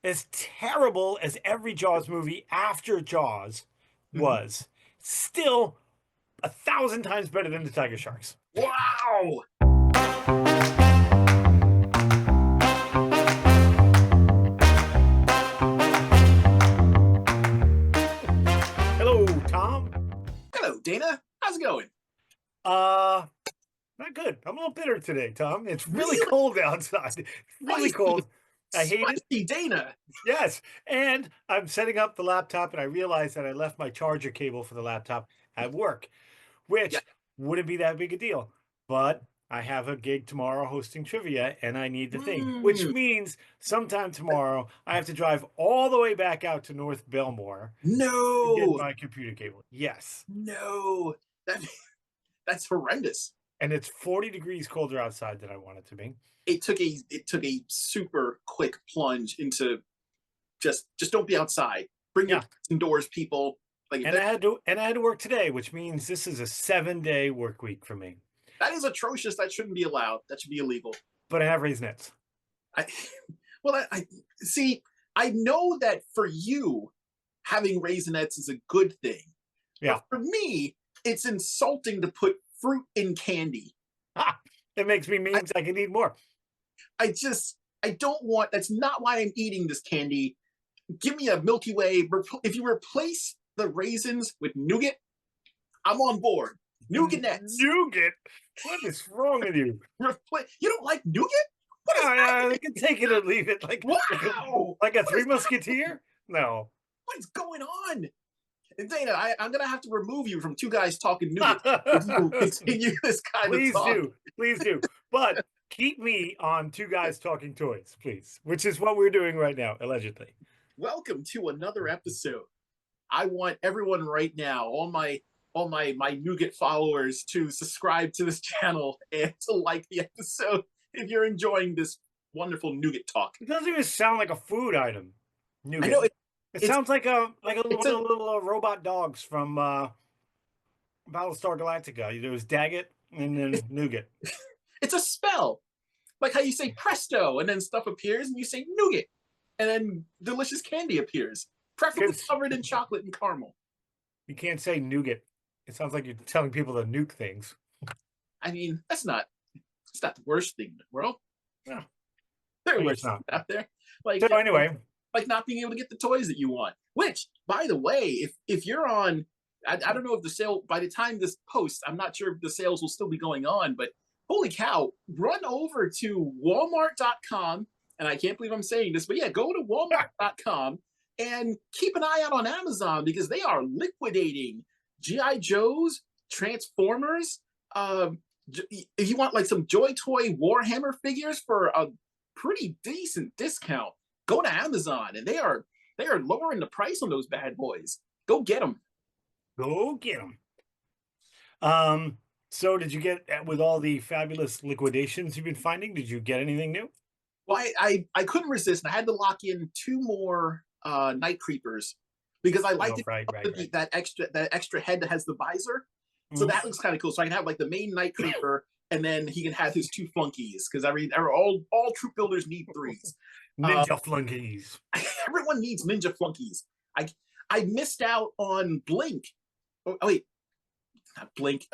as terrible as every Jaws movie after Jaws Mhm. was, still 1,000 times better than the Tiger Sharks. Wow. Hello, Tom. Hello, Dana. How's it going? Uh, Not good. I'm a little bitter today, Tom. It's really Really cold outside. It's really spicy, cold. I hate it. spicy Dana. Yes. And I'm setting up the laptop and I realized that I left my charger cable for the laptop at work, Yeah. which wouldn't be that big a deal. But I have a gig tomorrow hosting trivia and I need the thing, which Mm, means sometime tomorrow I have to drive all the way back out to North Belmore to get no, my computer cable. Yes. no. That that's horrendous. And it's 40 degrees colder outside than I want it to be. It took a super quick plunge into just don't be outside. Bring your Yeah. kids indoors, people. Like And I had to work today, which means this is a 7-day work week for me. that is atrocious. That shouldn't be allowed. That should be illegal. But I have Raisinets. I well, I see. I know that for you, having raisinets is a good thing. Yeah. But for me, it's insulting to put fruit in candy. Ah, it makes me I, means I can eat more. I don't want, that's not why I'm eating this candy. Give me a Milky Way. If you replace the raisins with nougat, I'm on board. Nougatnets. Nougat? What is wrong with you? You don't like nougat? What is I happening? can take it or leave it, like Wow. like a What Three is Musketeer. No. what is going on? And Dana, I'm gonna have to remove you from Two Guys Talking Nougat if you continue this kind of Please talk. do, please do. But keep me on Two Guys Talking Toys, please, which is what we're doing right now, allegedly. Welcome to another episode. I want everyone right now, all my nougat followers, to subscribe to this channel and to like the episode if you're enjoying this wonderful nougat talk. It doesn't even sound like a food item. I Nougat. know It it's sounds like a it's one of a the little robot dogs from Battlestar Galactica. There was Daggett and then Nougat. it's a spell, like how you say presto and then stuff appears, and you say nougat, and then delicious candy appears, preferably Because covered in chocolate and caramel. you can't say nougat. It sounds like you're telling people to nuke things. I mean, it's not the worst thing in the world. No, There are I worse guess things not. out there, So like anyway, like not being able to get the toys that you want. Which, by the way, if you're on, I don't know if the sale, by the time this posts, I'm not sure if the sales will still be going on, but holy cow, run over to Walmart.com, and I can't believe I'm saying this, but yeah, go to Walmart.com and keep an eye out on Amazon because they are liquidating GI Joes, Transformers. If you want like some Joy Toy Warhammer figures for a pretty decent discount, go to Amazon, and they are lowering the price on those bad boys. Go get them. go get them. Um, so did you get with all the fabulous liquidations you've been finding? Did you get anything new? Well, I couldn't resist, and I had to lock in two more night creepers because I like Oh, to right, right, right. that extra head that has the visor. So Mhm. that looks kind of cool. So I can have like the main night creeper, and then he can have his two flunkies because all troop builders need threes. Uh, Ninja flunkies. everyone needs ninja flunkies. I I missed out on Blink. Oh wait, not Blink.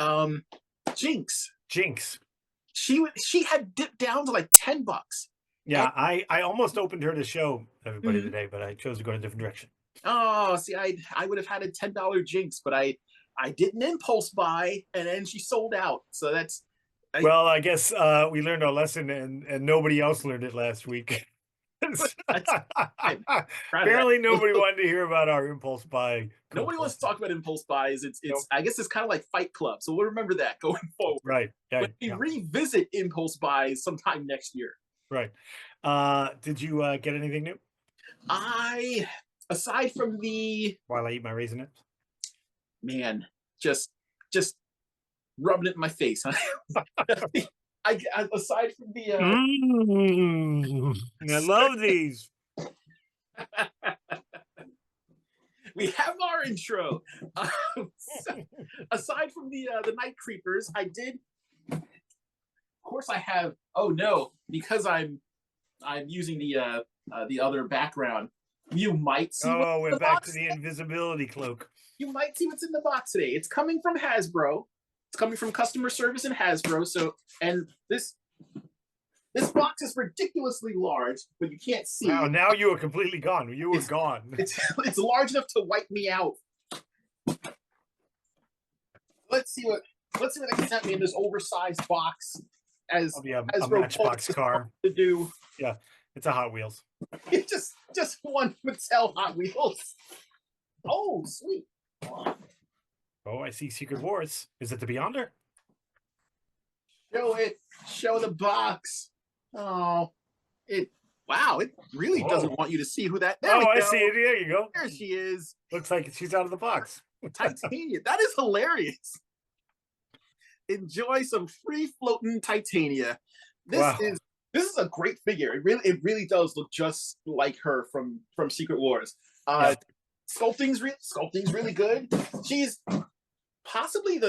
Jinx. Jinx. She had dipped down to like $10. And Yeah, I almost opened her to show everybody mhm. today, but I chose to go in a different direction. Oh, see, I would have had a $10 Jinx, but I did an impulse buy, and then she sold out. So that's I Well, I guess we learned our lesson, and nobody else learned it last week. that's I'm proud of that. Apparently, nobody wanted to hear about our impulse buy Nobody wants to compulsion. talk about impulse buys. It's Nope. I guess it's kind of like Fight Club. So we'll remember that going forward. Right. Yeah. When we Yeah. revisit impulse buys sometime next year. Right. Did you get anything new I aside from the while I eat my raisinets? man, just rubbing it in my face. Aside from the I love these. we have our intro. So, aside from the night creepers, I did. Of course, I have. Oh no, because I'm using the other background. You might see what's Oh, in we're the back to box. the invisibility cloak. You might see what's in the box today. It's coming from Hasbro. It's coming from customer service in Hasbro. So, and this box is ridiculously large, but you can't see. Wow, now you are completely gone. You were It's- gone. It's large enough to wipe me out. Let's see what they sent me in this oversized box. As I'll be a Hasbro Matchbox car. to do. Yeah, it's a Hot Wheels. It's just one Mattel Hot Wheels. Oh, sweet. Oh, I see Secret Wars. Is it the Beyonder? Show it. Show the box. Oh, wow, it really doesn't want you to see who that. There I see it. There you go. There she is. Looks like she's out of the box. Titania. That is hilarious. Enjoy some free floating Titania. This is a great figure. It really does look just like her from Secret Wars. Sculpting's really good. She's possibly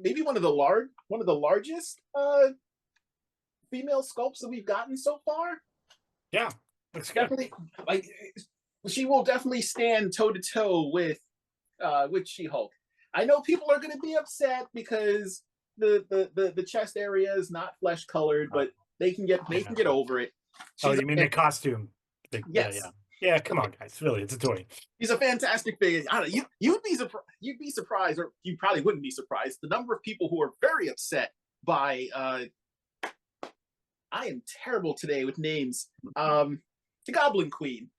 maybe one of the largest female sculpts that we've gotten so far. Yeah, looks good. Definitely, like, she will definitely stand toe to toe with She-Hulk. I know people are going to be upset because the chest area is not flesh colored, but they can get over it. You mean the costume? Yes. Yeah, come on, guys. Really, it's a toy. He's a fantastic figure. I don't know, you'd be surprised, or you probably wouldn't be surprised, the number of people who are very upset by I am terrible today with names. The Goblin Queen.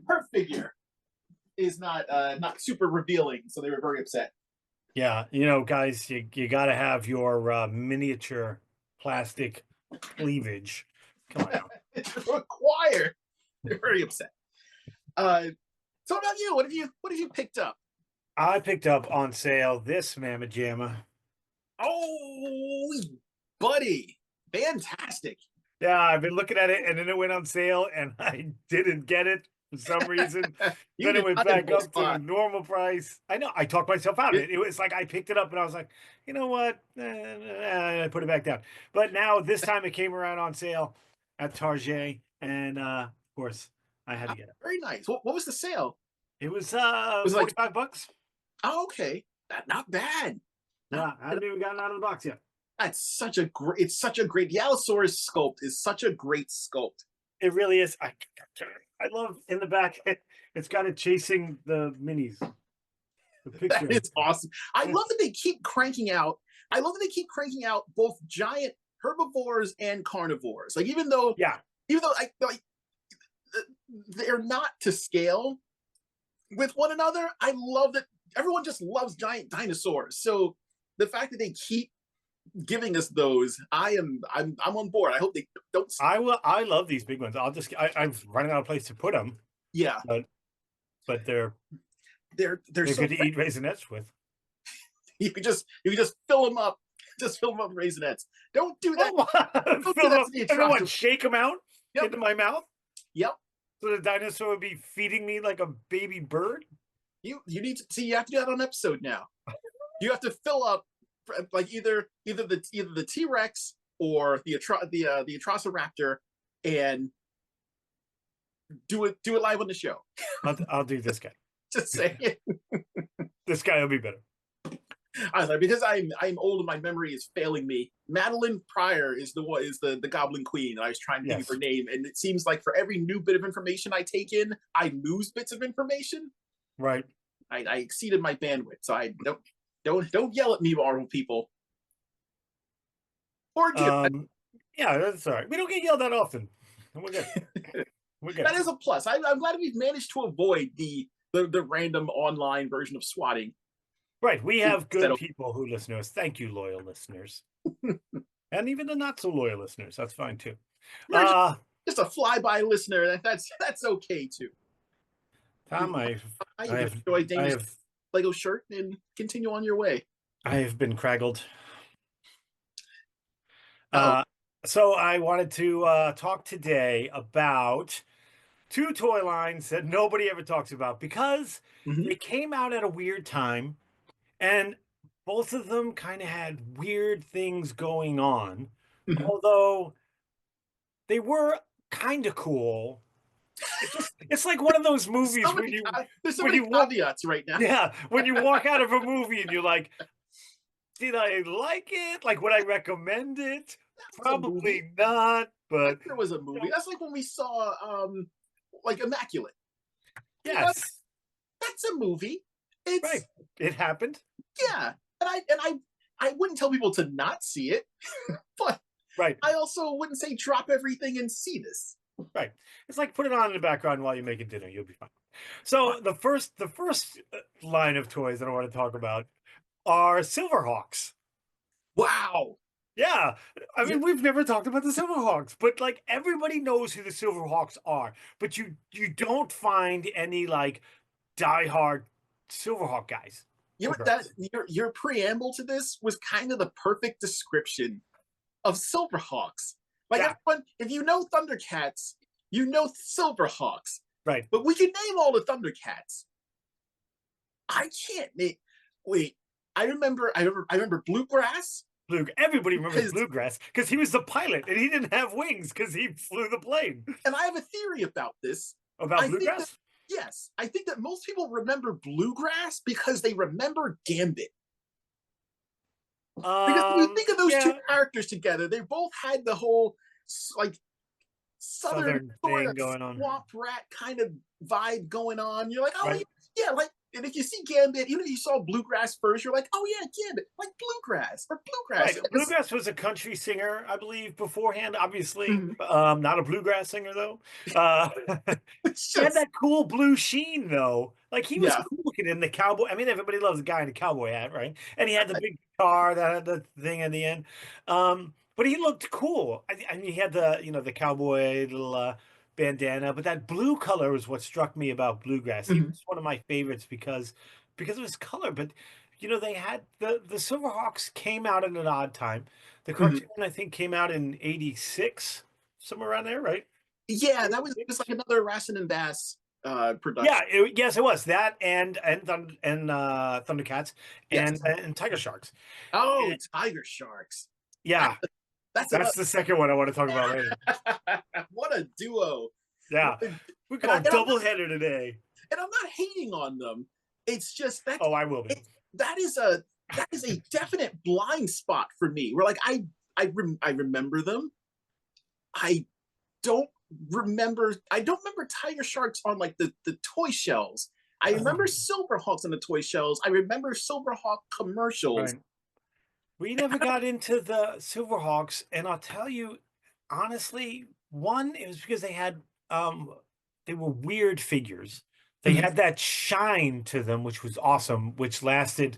Her figure is not super revealing, so they were very upset. Yeah, guys, you got to have your miniature plastic cleavage. Come on now. It's required. They're very upset. So what about you? What have you picked up? I picked up on sale this Mamma Jamma. Oh, buddy. Fantastic. Yeah, I've been looking at it, and then it went on sale, and I didn't get it for some reason. Then it went back up to the normal price. I know. I talked myself out of it. It was like I picked it up, and I was like, you know what? I put it back down. But now this time it came around on sale at Target, and of course I had to get it. Very nice. What was the sale? It was $45. Oh, okay. Not bad. Yeah, I haven't even gotten out of the box yet. It's such a great the Allosaurus sculpt is such a great sculpt. It really is. I love in the back. It's got it chasing the minis. The picture. That is awesome. I love that they keep cranking out. I love that they keep cranking out both giant herbivores and carnivores. Like even though they're not to scale with one another, I love that everyone just loves giant dinosaurs. So the fact that they keep giving us those, I'm on board. I hope they don't. I love these big ones. I'm running out of place to put them. Yeah, but they're so good to eat raisinets with. You can just fill them up. Just fill them up with raisinets. Don't do that. Don't do that. Everyone shake them out into my mouth. Yep. So the dinosaur would be feeding me like a baby bird. You need to see. You have to do that on episode now. You have to fill up like either the T-Rex or the Atrociraptor, and do it live on the show. I'll do this guy. Just saying. This guy will be better. I like, because I'm old and my memory is failing me. Madeline Pryor is the Goblin Queen. I was trying to think of her name, and it seems like for every new bit of information I take in, I lose bits of information. Right. I exceeded my bandwidth, so I don't yell at me, Marvel people. Or do. Yeah, that's all right. We don't get yelled at often. We're good. We're good. That is a plus. I'm glad we've managed to avoid the random online version of swatting. Right. We have good people who listen to us. Thank you, loyal listeners. And even the not so loyal listeners. That's fine too. Just a flyby listener. That's okay too. Tom, I enjoy Damon's Lego shirt and continue on your way. I have been craggled. So I wanted to talk today about two toy lines that nobody ever talks about because they came out at a weird time, and both of them kind of had weird things going on, although they were kind of cool It's like one of those movies So many, there's so when many you walk caveats right now. yeah, when you walk out of a movie and you're like, "Did I like it? Like, would I recommend it? That was a movie. Probably not, but, There was a you movie. know." That's like when we saw like Immaculate. You know, Yes, that's a movie. right. It's It happened. yeah. And I wouldn't tell people to not see it, but Right, I also wouldn't say drop everything and see this. right. It's like put it on in the background while you're making dinner, you'll be fine. So, the first line of toys that I wanna talk about are Silverhawks. Wow. Yeah, I Yeah, mean, we've never talked about the Silverhawks, but, like, everybody knows who the Silverhawks are, but you don't find any, like, diehard Silverhawk guys you know or what that girls. your preamble to this was kind of the perfect description of Silverhawks. Like Yeah, everyone, if you know Thundercats, you know Silverhawks. right. But we can name all the Thundercats. I can't name. Wait, I remember Bluegrass Everybody remembers because, Bluegrass because he was the pilot and he didn't have wings because he flew the plane. and I have a theory about this. About I think that Bluegrass? yes, I think that most people remember Bluegrass because they remember Gambit. Because when you think of those two Yeah, characters together, they both had the whole like southern southern sort thing of going on. swamp rat kind of vibe going on. You're like, oh Right. yeah, like, and if you see Gambit, even if you saw Bluegrass first, you're like, oh yeah, Gambit, like Bluegrass or Bluegrass. Right. Yes. Bluegrass was a country singer, I believe, beforehand. Obviously, Mhm. not a bluegrass singer though. Uh, It's he had just that cool blue sheen though. Like he was yeah. cool looking in the cowboy. I mean, everybody loves a guy in a cowboy hat, right? And he had the big guitar that had the thing in the end. But he looked cool. I mean, he had the cowboy little bandana, but that blue color was what struck me about bluegrass. He Mhm. was one of my favorites because of his color. But they had the Silverhawks came out at an odd time. The Mhm. cartoon, I think, came out in '86, somewhere around there, right? Yeah, that was just 86? like another Rassin and Bass Yeah, production. yes, it was that and Thundercats Yes. and Tiger Sharks. Oh, And- Tiger Sharks. yeah, That's that's another. the second one I want to talk about later. What a duo. Yeah, What a, we're and I going and I'm double not header today. and I'm not hating on them. It's just that Oh, I will be. it that is a definite blind spot for me. Where like I remember them. I don't I don't remember Tiger Sharks on like the toy shells. I remember Silverhawks on the toy shells. I remember Silverhawk commercials. Right. We never got into the Silverhawks, and I'll tell you honestly, one, it was because um they were weird figures. They Mhm. had that shine to them, which was awesome, which lasted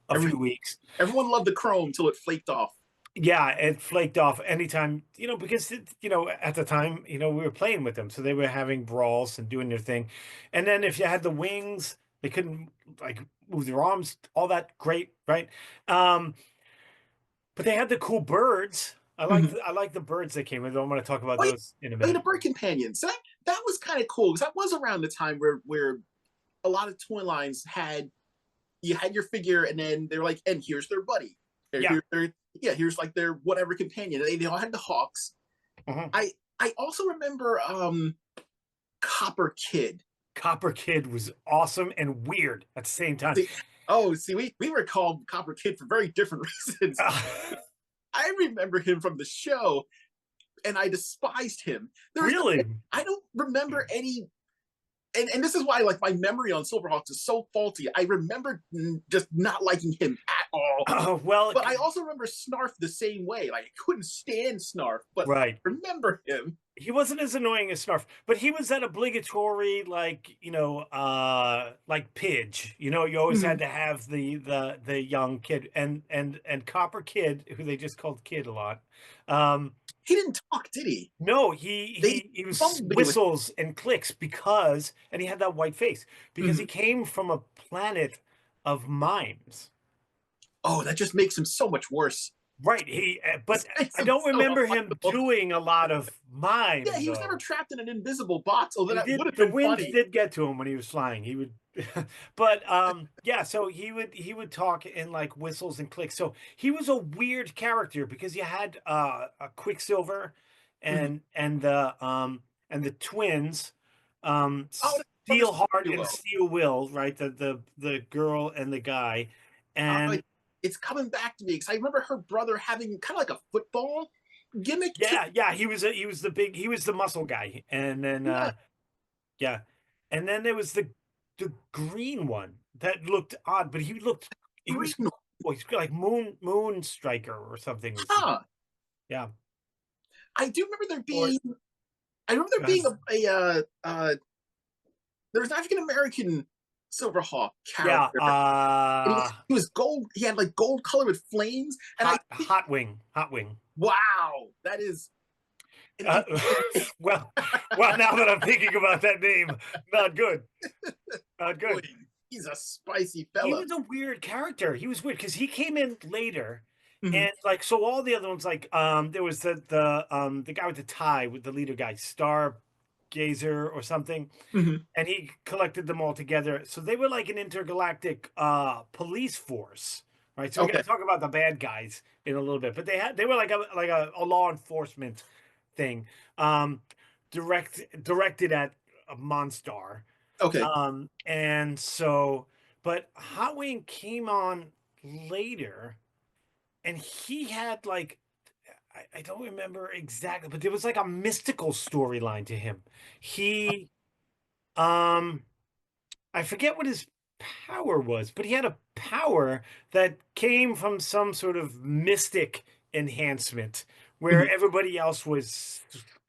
a Every few weeks. everyone loved the chrome till it flaked off. Yeah, it flaked off anytime, because at the time, we were playing with them, so they were having brawls and doing their thing. And then if you had the wings, they couldn't like move their arms, all that great, right? Um, but they had the cool birds. Mhm. I like the birds that came with them. I'm going to talk about Oh yeah, those in a oh, yeah, the minute. bird companions. That was kind of cool because that was around the time where a lot of toy lines had you had your figure and then they're like, and here's their buddy. Or Yeah. here, yeah, here's like their whatever companion. They all had the hawks. Mhm. I also remember Copper Kid. Copper Kid was awesome and weird at the same time. See, oh, see, we were called Copper Kid for very different reasons. I remember him from the show, and I despised him. There's Really? I don't remember any and this is why like my memory on Silverhawks is so faulty. I remember just not liking him at all. Well, But I also remember Snarf the same way. Like I couldn't stand Snarf, but I right. remember him. He wasn't as annoying as Snarf, but he was that obligatory, like, like Pidge. You always had Mhm. to have the young kid and Copper Kid, who they just called Kid a lot. He didn't talk, did he? No, They he was mumbled with. whistles and clicks and he had that white face because he Mhm. came from a planet of mimes. Oh, that just makes him so much worse. Right. This But makes I him don't so remember him unlikable. doing a lot of Yeah, mime he was never though. trapped in an invisible box, although He that would did have the been wind funny. did get to him when he was flying. He would but yeah, so he would talk in like whistles and clicks. So he was a weird character because you had a Quicksilver Mhm. and the twins. Oh, that's from the Steelheart and duo. Steel Will, right? The girl and the guy, Uh, and it's coming back to me because I remember her brother having kind of like a football gimmick to. yeah, he was the muscle guy, and then Yeah, yeah, and then there was the green one that looked odd, but he was green. oh, he's like Moon Striker or something was the Huh. yeah. I do remember there Or being. I remember there uh, being there was an African American Silverhawk yeah, character, and he was gold. He had like gold color with flames, and I think, Hot Wing. wow, that is an Uh, interesting. well, now that I'm thinking about that name, not good, not Boy, good. he's a spicy He fella. was a weird character. He was weird because he came in later, Mm-hmm, and like so all the other ones like there was the guy with the tie with the leader guy Stargazer or something, mm-hmm. and he collected them all together. So they were like an intergalactic police force, right? So we're Okay, gonna talk about the bad guys in a little bit, but they were like a law enforcement thing, um, directed at a Monstar. okay. And so, but Hot Wing came on later, and he had like I don't remember exactly, but there was like a mystical storyline to him. He um I forget what his power was, but he had a power that came from some sort of mystic enhancement where Mhm. everybody else was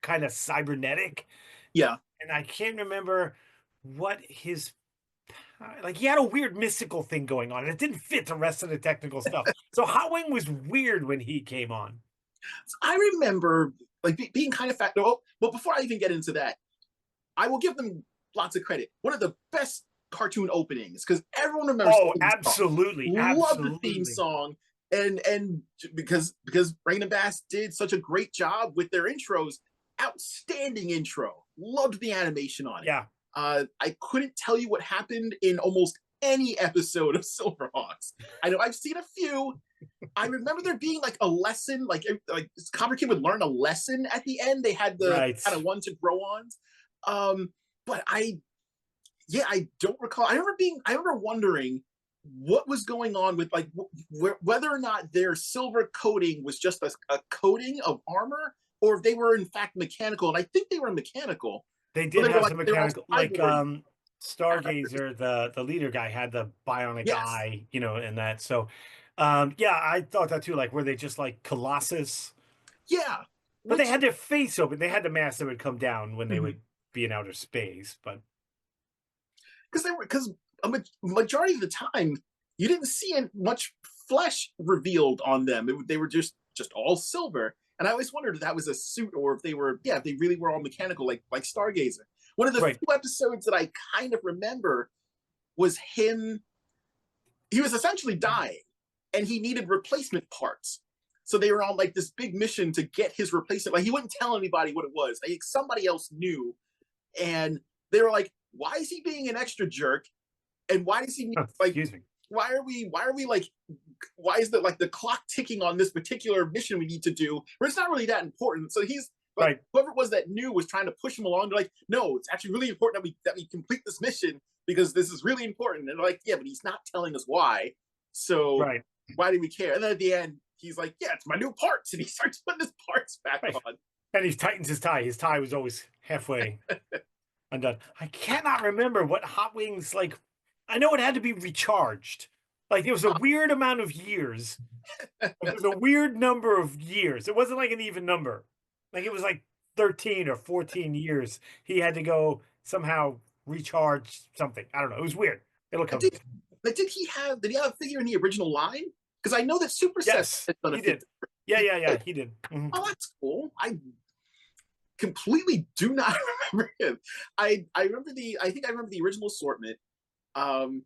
kind of cybernetic. Yeah. And I can't remember what his like he had a weird mystical thing going on, and it didn't fit the rest of the technical stuff. So Hot Wing was weird when he came on. So I remember like being kind of fat. Oh, but before I even get into that, I will give them lots of credit. One of the best cartoon openings because everyone remembers the Oh, theme song. absolutely, Love the theme absolutely. song, and because Brain and Bass did such a great job with their intros. Outstanding intro. Loved the animation on it. Yeah. I couldn't tell you what happened in almost any episode of Silverhawks. I know I've seen a few. I remember there being like a lesson, like Copper Kid would learn a lesson at the end. They had the Right. kind of one to grow on. But yeah, I don't recall. I remember wondering what was going on with like whether or not their silver coating was just a coating of armor, or if they were in fact mechanical. And I think they were mechanical, They but did have some they were also mechanical, like cyborg. Stargazer, the leader guy had the bionic Yes, eye, and that. So, yeah, I thought that too. Like, were they just like Colossus? yeah. But they Which had their face open. They had the mask that would come down when they mhm. would be in outer space. But Because a majority of the time you didn't see much flesh revealed on them. They were just all silver. And I always wondered if that was a suit or if they were, yeah, if they really were all mechanical, like Stargazer. One of the right, few episodes that I kind of remember was him. He was essentially dying, and he needed replacement parts. So they were on like this big mission to get his replacement. Like he wouldn't tell anybody what it was. Like somebody else knew, and they were like, "Why is he being an extra jerk? And why does he like? excuse me. Why are we like? Why is the like the clock ticking on this particular mission we need to do? Where it's not really that important." So he's like, Right, whoever it was that knew was trying to push him along. They're like, "No, it's actually really important that we complete this mission because this is really important." And they're like, "Yeah, but he's not telling us why. So right, why do we care?" And then at the end, he's like, "Yeah, it's my new parts," and he starts putting his parts back right. on. And he tightens his tie. His tie was always halfway undone. I cannot remember what Hot Wings like. I know it had to be recharged. Like it was a weird amount of years. It was a weird number of years. It wasn't like an even number. Like it was like 13 or 14 years. He had to go somehow recharge something. I don't know. It was weird. It'll come. Did, did he have a figure in the original line? Because I know that Super Set Yes, has done a he figure. did. Yeah, He yeah, yeah. did. He did. Mhm. Oh, that's cool. I completely do not remember him. I think I remember the original assortment, um,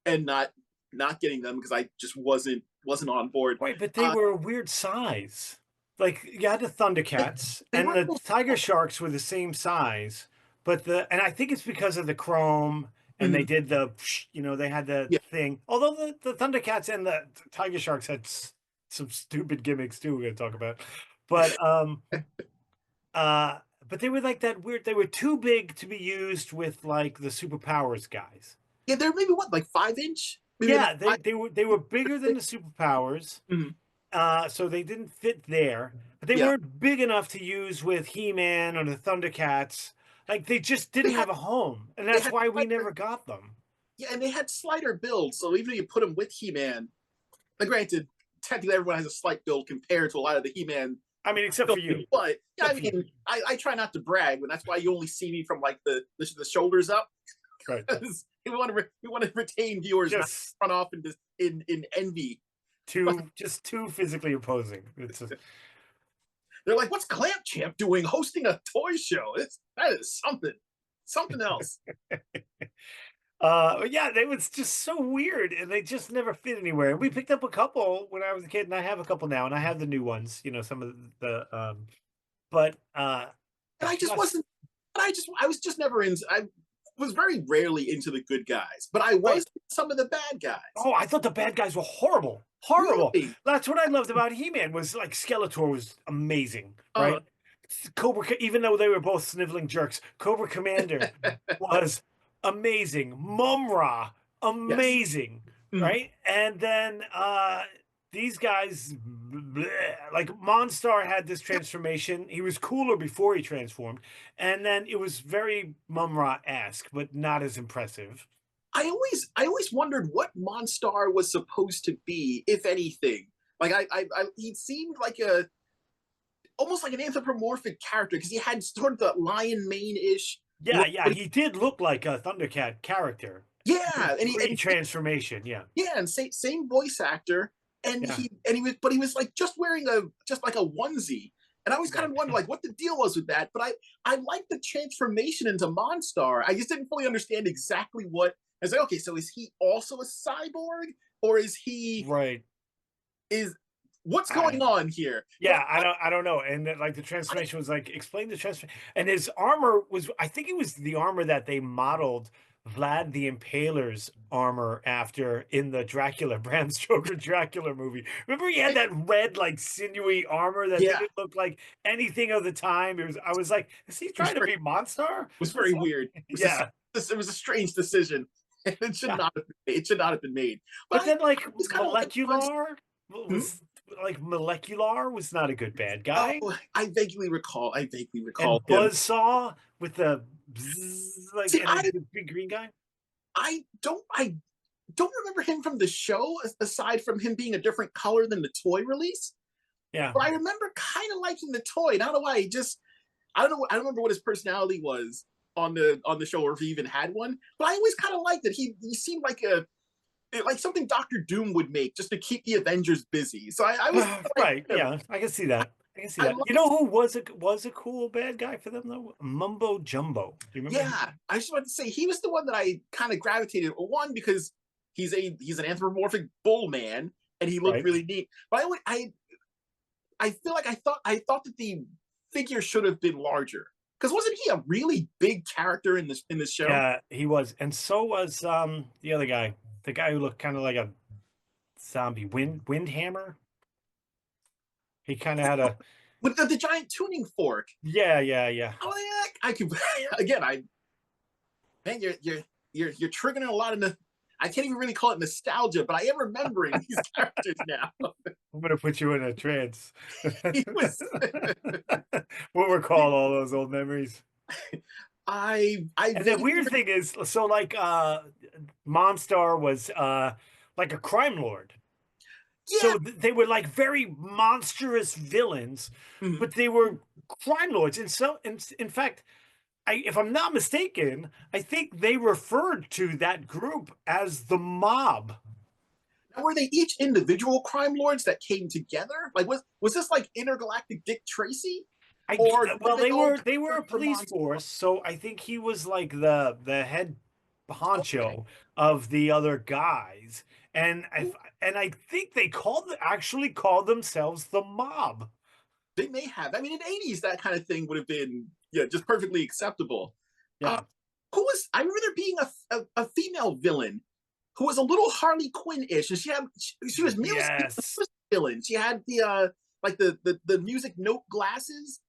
and not getting them because I just wasn't on board. Right, but they Uh, were a weird size. Like you had the Thundercats they and weren't the those Tiger small. Sharks were the same size, but and I think it's because of the chrome and they Mhm. did they had the Yeah, thing. Although the Thundercats and the Tiger Sharks had some stupid gimmicks too we're gonna talk about. But uh but they were like that weird. They were too big to be used with like the superpowers guys. Yeah, they're maybe what, like 5 inch? Maybe about Yeah, five. they were bigger than the superpowers, Mhm. so they didn't fit there. But they Yeah, weren't big enough to use with He-Man or the Thundercats. Like they just they didn't had have a home, and they that's had why we slider, never got them. yeah, and they had slider builds. So even if you put them with He-Man, now granted, technically everyone has a slight build compared to a lot of the He-Man. I mean, except for you. But yeah, I Except for you. mean, I try not to brag, but that's why you only see me from like the shoulders up. Right. We want to retain viewers, not Just run off in envy. too physically opposing. They're like, "What's Clamp Champ doing hosting a toy show? That is something else." Yeah, they was just so weird, and they just never fit anywhere. And we picked up a couple when I was a kid, and I have a couple now, and I have the new ones. Some of but And I just just wasn't. I was just never in. I was very rarely into the good guys, but I was right. some of the bad guys. Oh, I thought the bad guys were horrible, horrible. Really? That's what I loved about He-Man was like Skeletor was amazing, Uh, right? Even though they were both sniveling jerks, Cobra Commander was amazing. Mumra, yes. amazing, Mm. right? And then these guys, bleh, like Monstar had this transformation. He was cooler before he transformed, and then it was very Mumra-esque, but not as impressive. I always wondered what Monstar was supposed to be, if anything. Like he seemed like a almost like an anthropomorphic character because he had sort of the lion mane ish Yeah, look. yeah, he did look like a Thundercat character Yeah, pre-transformation. Yeah, yeah, and same voice actor, and yeah, he was, but he was like just wearing a just like a onesie, and I always kind right. of wondered like what the deal was with that. But I liked the transformation into Monstar. I just didn't fully understand exactly what. I was like, okay, so is he also a cyborg, or is he Right. is what's I, going on here? But yeah, I don't know. And like the I transformation was like explain the transformation. And his armor was I think it was the armor that they modeled Vlad the Impaler's armor after in the Dracula Bram Stoker Dracula movie. Remember he had that red like sinewy armor that yeah, didn't look like anything of the time. I was like, is he it was trying to be Monstar? was What's very up? weird. Yeah. It was a strange decision. It should Yeah. not have it should not have been made. But But then like was kind of like hmm? Molecular was not a good bad guy. Oh, I vaguely recall. I vaguely And recall him. Buzzsaw with the bzzz, like See, and the big green guy. I don't remember him from the show aside from him being a different color than the toy release. Yeah. But I remember kind of liking the toy. And I don't know why. I don't know. I don't remember what his personality was on the show or if he even had one. But I always kind of liked it. He seemed like a like something Doctor Doom would make just to keep the Avengers busy. So I was like, Right. Yeah. I can see that. I can see I that. love, You know who was a cool bad guy for them though? Mumbo Jumbo. Do you remember him? yeah. I just wanted to say he was the one that I kind of gravitated. Well, one because he's an anthropomorphic bull man and he looked Right. really neat. But I feel like I thought that the figure should have been larger because wasn't he a really big character in this show? Yeah, he was. And so was the other guy. The guy who looked kind of like a zombie. Windhammer. He kind of had a With the giant tuning fork. yeah, yeah, yeah. Oh yeah, I could again. I man, you're triggering a lot of the. I can't even really call it nostalgia, but I am remembering these characters now. I'm gonna put you in a trance. He was. We'll recall all those old memories. I And the vaguely weird thing is, so like Monstar was like a crime lord. yeah. So they were like very monstrous villains, Mhm. but they were crime lords. And so in fact, if I'm not mistaken, I think they referred to that group as the mob. Now, were they each individual crime lords that came together? Like was this like intergalactic Dick Tracy, or did Well, they they all were come they were a under police force, so I think he was like the head Okay. honcho of the other guys, and I think they actually called themselves the mob. They may have. I mean, in the 80s, that kind of thing would have been yeah, just perfectly acceptable. Uh, Yeah. who was I remember there being a female villain who was a little Harley Quinn-ish, and she was music Yes. villain. She had the like the music note glasses.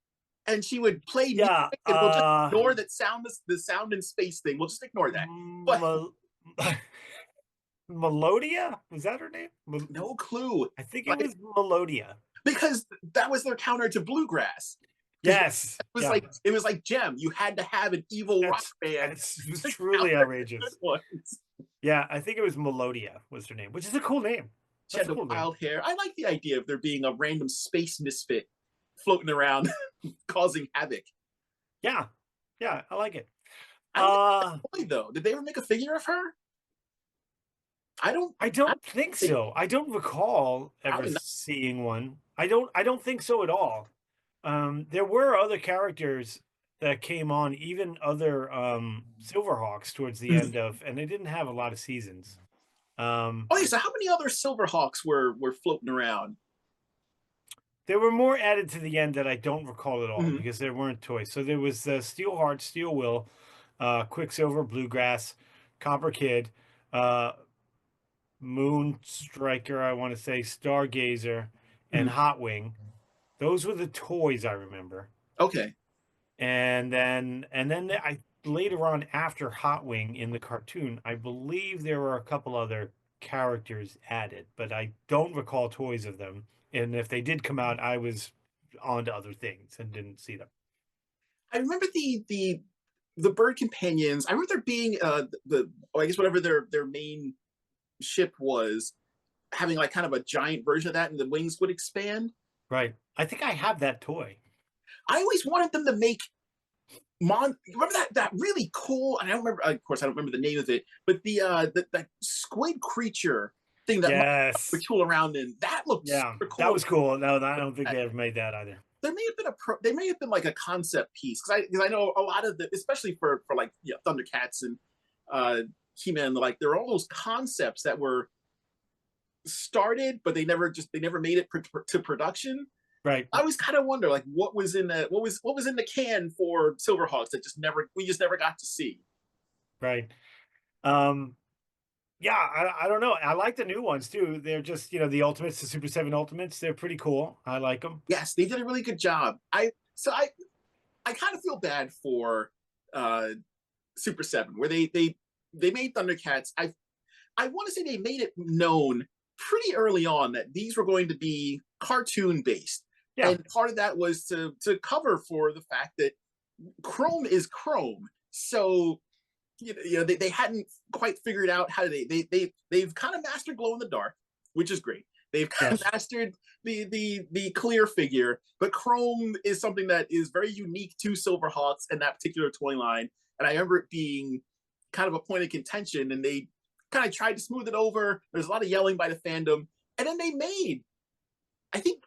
and she would play music, Yeah, and we'll just ignore that sound, the sound in space thing. We'll just ignore that. But Mel Melodia? Was that her name? no clue. I think it Like, was Melodia. because that was their counter to bluegrass. Because Yes. Yeah. it was like Gem. You had to have an evil rock band That's to truly counter the good outrageous. ones. Yeah, I think it was Melodia was her name, which is a cool name. She That's had a the cool name. wild hair. I like the idea of there being a random space misfit floating around causing havoc. Yeah. Yeah, I like it. I don't think though. Did they ever make a figure of her? I don't. I I don't think think so. I don't recall ever probably not. seeing one. I don't think so at all. There were other characters that came on, even other Silverhawks towards the Mhm. end of, and they didn't have a lot of seasons. Um, Okay, so how many other Silverhawks were floating around? there were more added to the end that I don't recall at all Mhm. because there weren't toys. So there was Steelheart, Steel Will, Quicksilver, Bluegrass, Copper Kid, uh, Moon Striker, I want to say, Stargazer, and Mhm. Hot Wing. Those were the toys I remember. Okay. And then I later on after Hot Wing in the cartoon, I believe there were a couple other characters added, but I don't recall toys of them. And if they did come out, I was on to other things and didn't see them. I remember the bird companions. I remember there being I guess whatever their main ship was, having like kind of a giant version of that, and the wings would expand. Right. I think I have that toy. I always wanted them to make remember that really cool, and I don't remember, of course I don't remember the name of it, but that squid creature thing that Mon would Yes. tool around in, that looked Yeah. super That cool. was cool. No, I don't think they ever made that either. There may have been they may have been like a concept piece, because I know a lot of the, especially for like, yeah, Thundercats and He-Man, like there are all those concepts that were started, but they never made it to production. Right. I always kind of wonder like what was in the what was in the can for Silverhawks that we just never got to see. Right. Um, yeah, I don't know. I like the new ones too. They're just, the Ultimates, the Super 7 Ultimates. They're pretty cool. I like them. Yes, they did a really good job. I kind of feel bad for uh Super 7, where they made Thundercats. I want to say they made it known pretty early on that these were going to be cartoon based. Yeah. And part of that was to cover for the fact that Chrome is Chrome. So they hadn't quite figured out how they've kind of mastered glow in the dark, which is great. They've kind of Yes. mastered the clear figure, but Chrome is something that is very unique to Silverhawks and that particular toy line. And I remember it being kind of a point of contention, and they kind of tried to smooth it over. There's a lot of yelling by the fandom, and then they made, I think,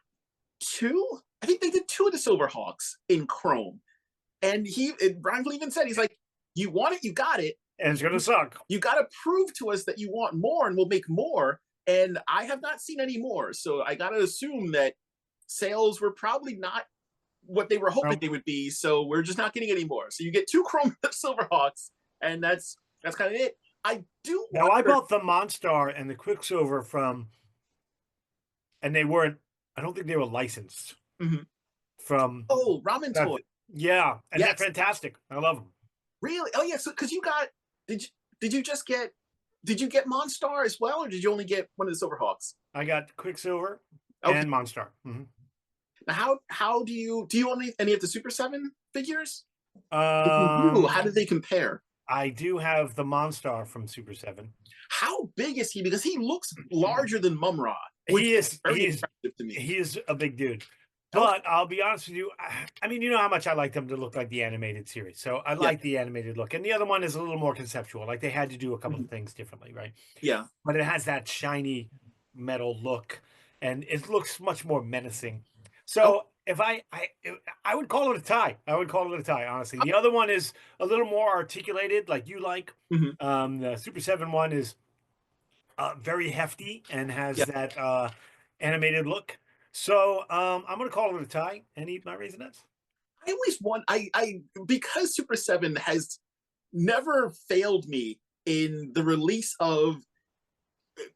two. I think they did two of the Silverhawks in Chrome, and Brian even said, he's like, "You want it, you got it. And it's gonna suck. You got to prove to us that you want more, and we'll make more." And I have not seen any more, so I got to assume that sales were probably not what they were hoping they would be. So we're just not getting any more. So you get two Chrome Silverhawks, and that's kind of it. I do Now I wonder. bought the Monstar and the Quicksilver and they weren't. I don't think they were licensed Mhm. from Oh, ramen that. toy. Yeah, and they're Yes, fantastic. I love them. really. Oh, yeah. So because you got did you just get did you get Monstar as well, or did you only get one of the Silverhawks? I got Quicksilver Okay. and Monstar. Now, how do you own any of the Super 7 figures? If you do, Um, how do they compare? I do have the Monstar from Super 7. How big is he? Because he looks larger than Mumra, which He is is very attractive to me. he is a big dude. Okay. But I'll be honest with you, I mean, you know how much I like them to look like the animated series. So I Yeah. like the animated look. And the other one is a little more conceptual. Like they had to do a couple of things differently, right? Yeah. But it has that shiny metal look and it looks much more menacing. Oh, So if I would call it a tie. I would call it a tie, honestly. The other one is a little more articulated, like you like. mhm. The Super 7 one is very hefty and Yeah. has that animated look. So I'm going to call it a tie and eat my Raisinets. I always want I because Super 7 has never failed me in the release of,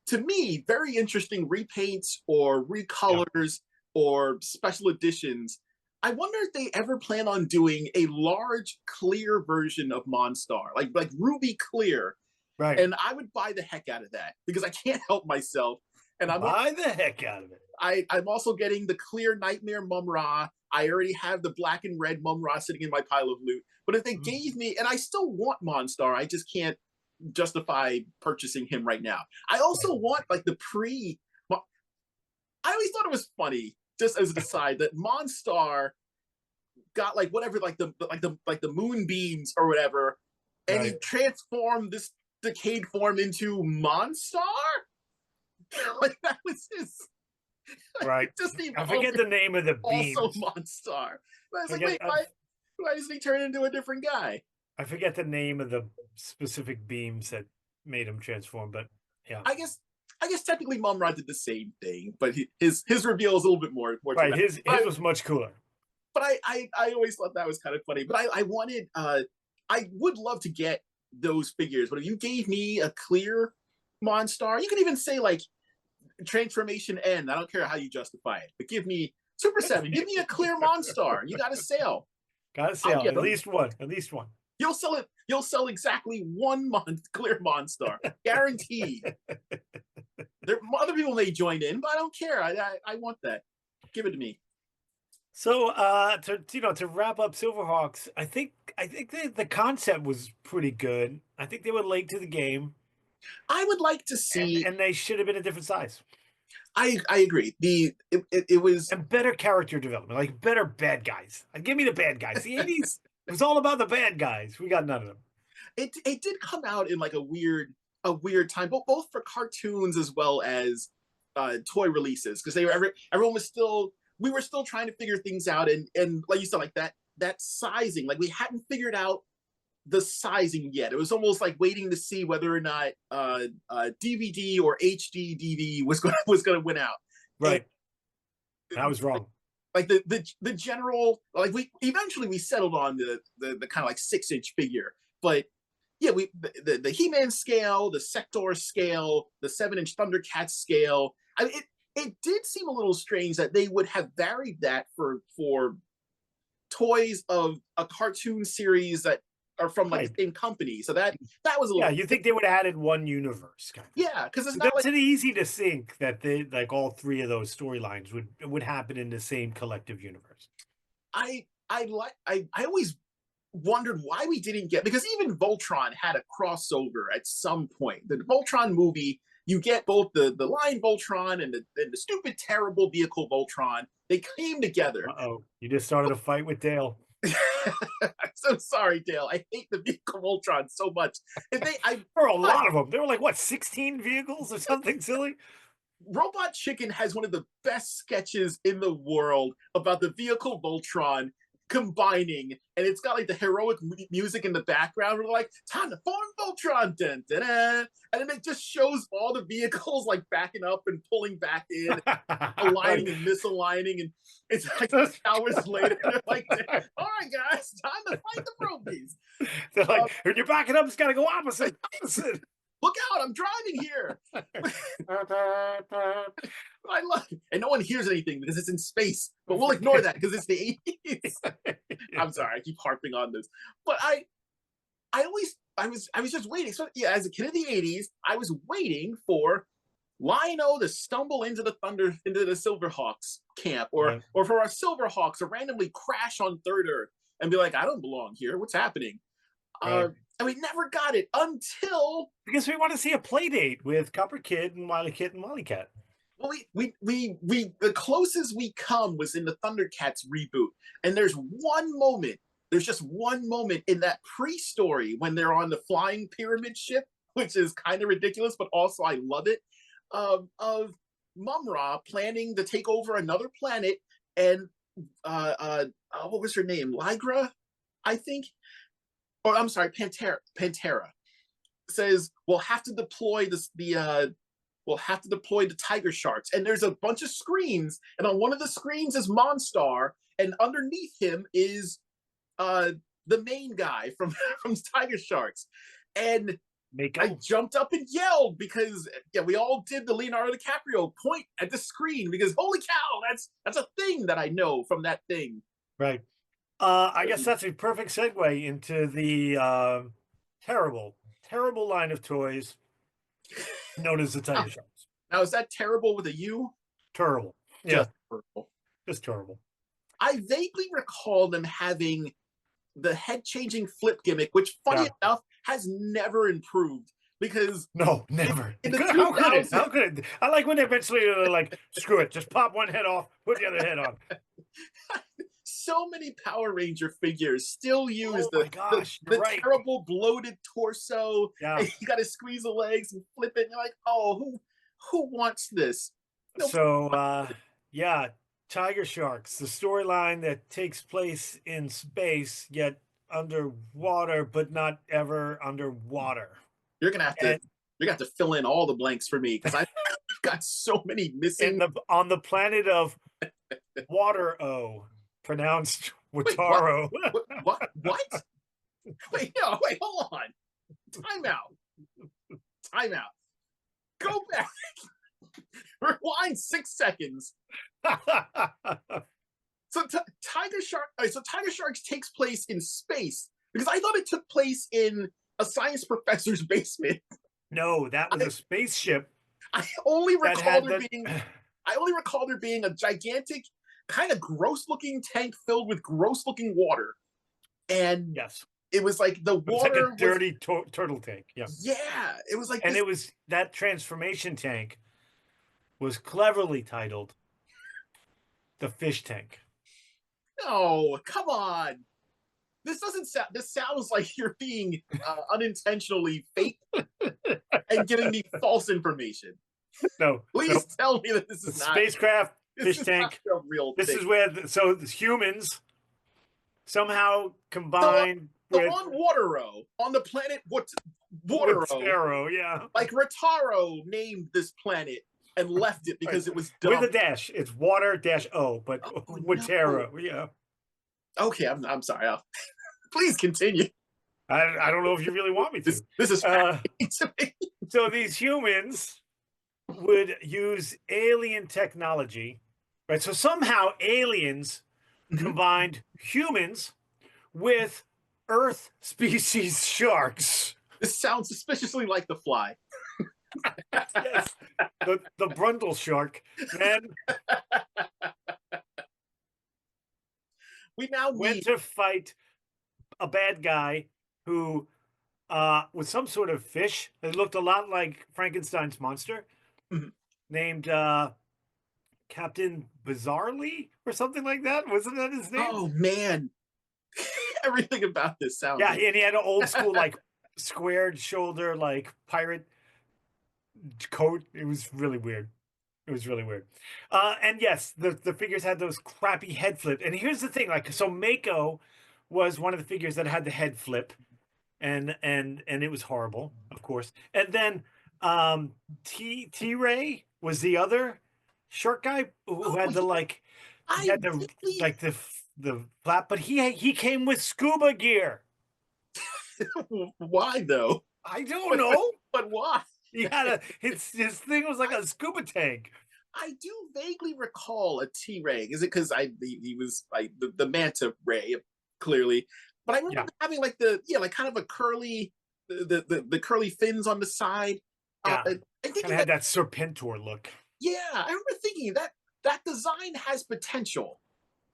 to me, very interesting repaints or Yeah. recolors or special editions. I wonder if they ever plan on doing a large clear version of Monstar, like Ruby Clear, Right. and I would buy the heck out of that because I can't help myself. And Buy the heck out of it. I'm also getting the clear Nightmare Mum-Ra. I already have the black and red Mum-Ra sitting in my pile of loot. But if they gave me, and I still want Monstar, I just can't justify purchasing him right now. I also want like the pre. I always thought it was funny, just as an aside, that Monstar got like whatever, like the moonbeams or whatever, and he Right. transformed this decayed form into Monstar. Like that was his. Right. Just I forget the name of the also beams. Monstar. But I was like, Forget wait, why doesn't he turn into a different guy? I forget the name of the specific beams that made him transform, but yeah. I guess technically Mum-Ra did the same thing, but his reveal is a little bit more Right. dramatic. His was much cooler. But I always thought that was kind of funny. But I wanted I would love to get those figures. But if you gave me a clear Monstar, you can even say like transformation end. I don't care how you justify it, but give me Super 7. Give me a clear Monstar. You got a sale. Got to sell at least one. At least one. You'll sell it. You'll sell exactly 1 month clear Monstar, guaranteed. There, other people may join in, but I don't care. I want that. Give it to me. So to wrap up Silverhawks, I think the concept was pretty good. I think they were late to the game, I would like to see. and they should have been a different size. I agree. It was And better character development, like better bad guys. Give me the bad guys. The 80s was all about the bad guys. We got none of them. it did come out in like a weird time, both for cartoons as well as toy releases, because everyone was still we were still trying to figure things out, and like you said, like that sizing, like we hadn't figured out the sizing yet. It was almost like waiting to see whether or not DVD or HD DVD was going to win out. Right. And I was wrong. Like the general, like we eventually settled on the kind of like 6-inch figure, but yeah, the He-Man scale, the Sector scale, the 7-inch Thundercats scale. I mean, it did seem a little strange that they would have varied that for toys of a cartoon series that are from like the same company. So that was a little. Yeah, you think they would have added one universe, kind of. Yeah, because it's not like easy to think that they like all three of those storylines would happen in the same collective universe. I always wondered why we didn't get, because even Voltron had a crossover at some point. The Voltron movie, you get both the Lion Voltron and the stupid terrible vehicle Voltron. They came together. You just started a fight with Dale. I'm so sorry, Dale. I hate the vehicle Voltron so much. There were a lot of them. There were like what, 16 vehicles or something silly. Robot Chicken has one of the best sketches in the world about the vehicle Voltron combining, and it's got like the heroic music in the background. We're like, time to form Voltron, dun, dun, dun. And then it just shows all the vehicles like backing up and pulling back in, aligning and misaligning, and it's like hours later, they're like, all right, guys, time to fight the Brokies. They're like, when you're backing up, it's got to go opposite. Look out, I'm driving here. I love it. And no one hears anything because it's in space, but we'll ignore that because it's the 80s. I'm sorry, I keep harping on this. But I was just waiting. So yeah, as a kid of the 80s, I was waiting for Lion-O to stumble into the Silverhawks camp, or for our Silverhawks to randomly crash on Third Earth and be like, I don't belong here. What's happening? And we never got it until, because we want to see a play date with Copper Kid and Wily Kit and Wily Cat. Well, we the closest we come was in the Thundercats reboot, and there's just one moment in that pre-story when they're on the flying pyramid ship, which is kind of ridiculous, but also I love it, of Mum-Ra planning to take over another planet, and what was her name? Lygra, I think. Or I'm sorry, Pantera says we'll have to deploy the Tigersharks, and there's a bunch of screens, and on one of the screens is Monstar, and underneath him is the main guy from Tigersharks, and I jumped up and yelled because we all did the Leonardo DiCaprio point at the screen because holy cow, that's a thing that I know from that thing. Right. I guess that's a perfect segue into the terrible, terrible line of toys known as the Now, Tiger Sharks. now, is that terrible with a U? Terrible. Yeah, Just terrible. just terrible. I vaguely recall them having the head changing flip gimmick, which, funny Yeah. enough, has never improved because No, never. in the How could it? 2000s, How could it? I like when they eventually are like, screw it, just pop one head off, put the other head on. so many Power Ranger figures still use Oh the my gosh, you're the right. terrible bloated torso, Yeah. and you got to squeeze the legs and flip it. And you're like, oh, who wants this? No, So yeah, Tiger Sharks, the storyline that takes place in space yet underwater, but not ever underwater. you're gonna have to And fill in all the blanks for me because I've got so many in missing. the on the planet of Water O, pronounced Wait, what? Wataro. What? Wait, no, wait, hold on. Time out. Time out. Go back. Rewind 6 seconds. So Tiger Shark. So Tiger Sharks takes place in space because I thought it took place in a science professor's basement. No, that was a spaceship I only that recall had there the being. I only recall there being a gigantic, kind of gross-looking tank filled with gross-looking water, and yes. it was like the It was like water a dirty turtle tank. Yeah. yeah, it was like And this. it was that transformation tank was cleverly titled the fish tank. No, come on. This doesn't sound. This sounds like you're being unintentionally fake and giving me false information. No, Please tell me that this the is not. spacecraft This fish is tank. not a real This thing. is where the humans somehow So, combined so with on Watero, on the planet Watero, Arrow, yeah. like Rataro named this planet and left it because it was dumb. With a dash. It's water dash O, but Watero, yeah. Okay, I'm sorry. Please continue. I don't know if you really want me to. This is fascinating to me. So these humans would use alien technology, right? So somehow aliens combined humans with Earth species sharks. This sounds suspiciously like The Fly. Yes, the Brundle shark. Then we now went to fight a bad guy who was some sort of fish. It looked a lot like Frankenstein's monster, named Captain Bizarrely or something like that. Wasn't that his name? Oh man, everything about this sounds. Yeah, and he had an old school like squared shoulder like pirate coat. It was really weird. It was really weird. And yes, the figures had those crappy head flip. And here's the thing, like, so Mako was one of the figures that had the head flip, and it was horrible, of course. And then T-Ray was the other shark guy who had the like he had the like the flap, but he came with scuba gear. Why though? I don't know. But why? He had his thing was like a scuba tank. I do vaguely recall a T-Ray. Is it because he was like the manta ray clearly? But I remember having like like kind of a curly the curly fins on the side. Yeah, I think it had that Serpentor look. Yeah, I remember thinking that design has potential,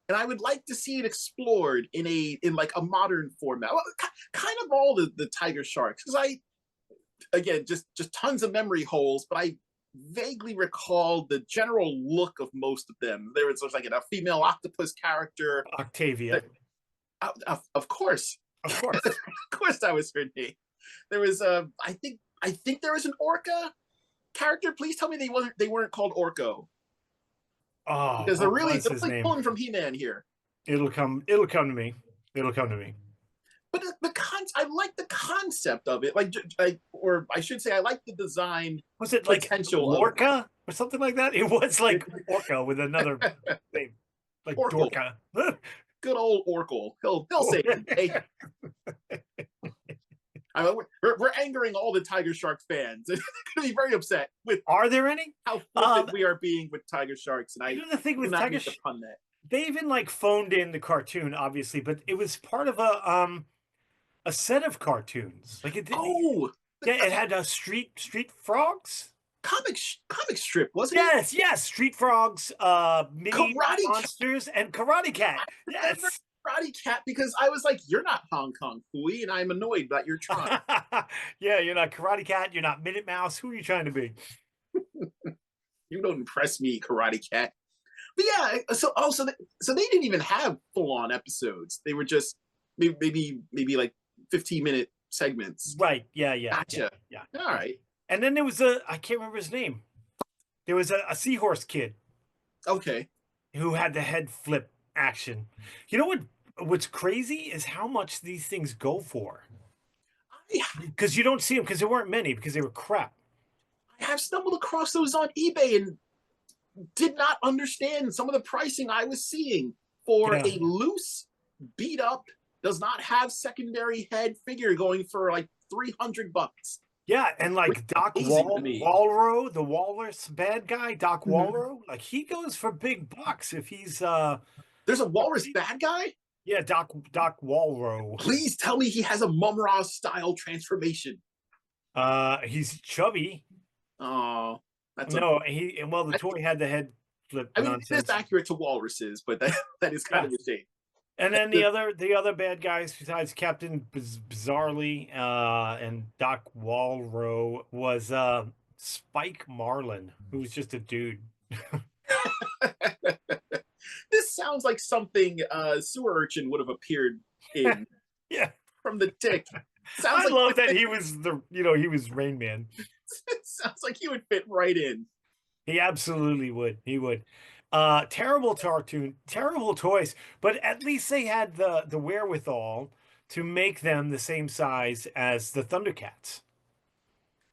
and I would like to see it explored in like a modern format. Well, kind of all the Tiger Sharks, because again just tons of memory holes, but I vaguely recall the general look of most of them. There was like a female octopus character, Octavia. Of course, of course, of course, that was her name. There was I think there was an orca character. Please tell me they weren't called Orko. Oh, because they're really pulling from He-Man here. It'll come to me. It'll come to me. But I like the concept of it, or I should say, I like the design. Was it like Orca or something like that? It was like Orca with another name, like Orkle. Dorka. Good old Orkle. He'll say it. I mean, we're angering all the Tiger Shark fans. They're going to be very upset with. Are there any? How flippant we are being with Tiger Sharks, and I the thing with Tiger Sharks. they even like phoned in the cartoon, obviously, but it was part of a set of cartoons. Like it didn't. Oh, Yeah, it had street frogs. comic strip, wasn't it? Yes, yes, street frogs, mini Karate Cat. monsters, and Karate Cat. I remember Yes. Karate Cat because I was like, "You're not Hong Kong Fooey," and I'm annoyed that you're trying. Yeah, you're not Karate Cat. You're not Minute Mouse. Who are you trying to be? You don't impress me, Karate Cat. But yeah, so they didn't even have full on episodes. They were just maybe like 15-minute segments. Right. Yeah. Yeah. Yeah. Gotcha. Yeah. All right. And then there was I can't remember his name. There was a seahorse kid Okay. who had the head flip action. You know what's crazy is how much these things go for. I, Because you don't see them because there weren't many because they were crap. I have stumbled across those on eBay and did not understand some of the pricing I was seeing for Yeah. a loose, beat up, does not have secondary head figure going for like $300. Yeah, and Which like Doc is amazing to me. Walro, the walrus bad guy, Doc Mhm. Walro, like he goes for big bucks if he's There's a walrus bad guy. yeah, Doc Walro. Please tell me he has a Mumra style transformation. He's chubby. Oh, that's a. No, he and well the toy had the head flip I mean, it is nonsense. accurate to walruses, but that is kind Yeah. of a shame. And then the other bad guys besides Captain Bizarrely and Doc Walro was Spike Marlin, who was just a dude. This sounds like something Sewer Urchin would have appeared in Yeah. from the Tick. Sounds I like love that he was he was Rain Man. sounds like he would fit right in. He absolutely would. He would. Terrible cartoon, terrible toys, but at least they had the wherewithal to make them the same size as the Thundercats.